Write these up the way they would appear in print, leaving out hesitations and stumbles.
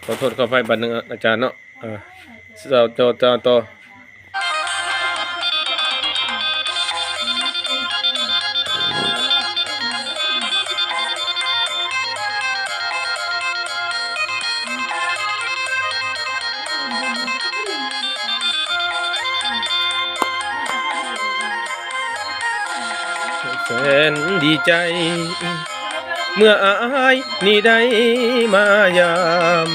ขอโทษขออภัยบัดหนึงอาจารย์เนาะเราจะต่อแสนดีใจเมื่ออายนี่ได้มายาม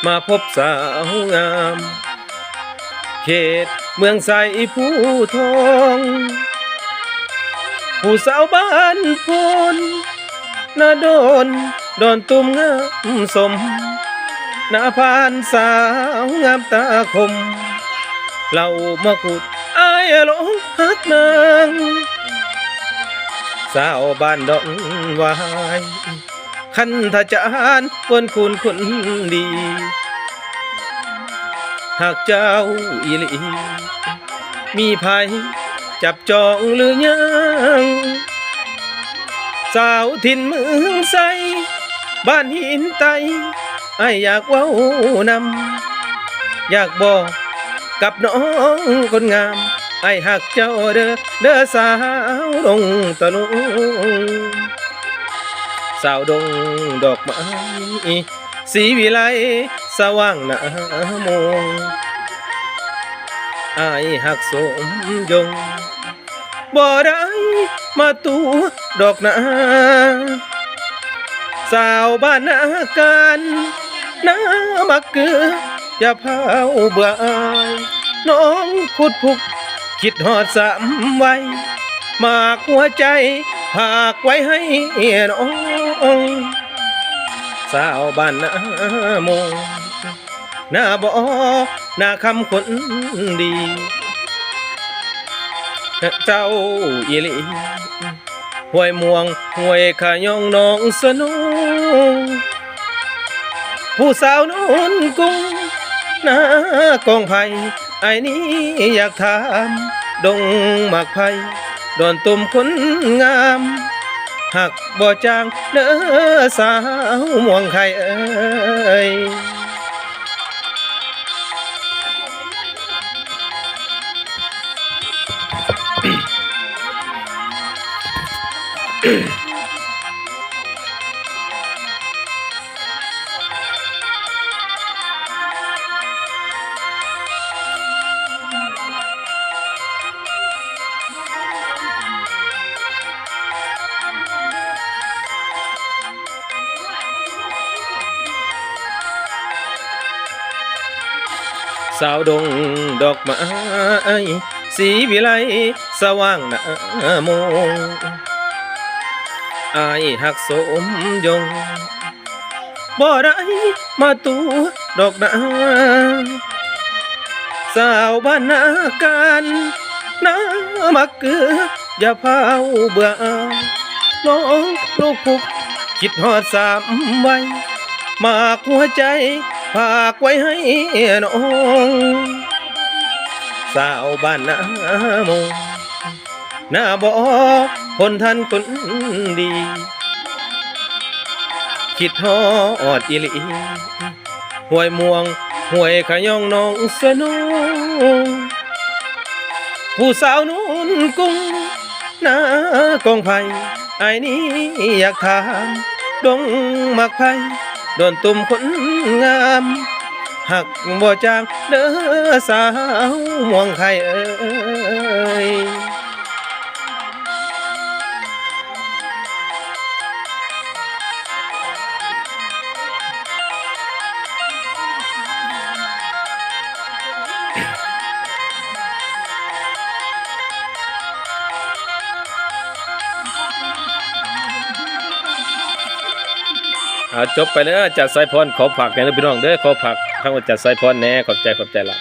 มาพบสาวงามเขตเมืองใสผู้ทองผู้สาวบ้านพนนาดอนตุ่มงามสมนาพานสาวงามตาคมเรามาขุดอายหลงฮักนางสาวบ้านดอนวายคันทจารวนคุณดีหากเจ้าอีหลีมีภัยจับจองหรือยังสาวถิ่นเมืองใสบ้านหินไตไออยากเว้านำอยากบอกกับน้องคนงามไอหักเจ้าเด้อสาวดงตะลุงสาวดงดอกไม้สีวิไลสว่างหน้ามองอายหักสมยงบ่ได้มาตัวดอกนาสาวบ้านนาการน้ามักเกืออย่าเผาเบื่ออายน้องขุดพุกคิดหอดสามไว้มากหัวใจผากไว้ให้น้องสาวบ้านนาโมงหน้าบ่หน้าคำคนดีเจ้าอีหลีห้วยม่วงห้วยขายองน้องสนุผู้สาวนุ่นกุ้งหน้ากองไผ่ไอ้นี้อยากถามดงหมากไผ่ดอนตุ่มคนงามหักบ่จางเด้อสาวม่วงไข่เอ้ยสาวดงดอกไม้สีวิไลสว่างหน้ามองอายหักสมยงบ่ได้มาตัวดอกนาสาวบ้านนาการน้ามักเกืออย่าเผาเบื่อน้องลูกพุกคิดหอดสามไว้มากหัวใจฝากไว้ให้น้องสาวบ้านนาโมงหน้าบ่คนทันคนดีคิดฮอดอีหลีห้วยม่วงห้วยขยองน้องสนุผู้สาวนุ่นกุ้งหน้ากองไผ่ไอ้นี้อยากถามดงหมากไผ่โดนตุ่มคนงามหักบ่จางเด้อสาวม่วงไข่เอ้ยจบไปแล้วจัดสายพรขอผักแน่พี่น้องเด้อขอผักทั้งหมดจัดสายพรแน่ขอบใจละ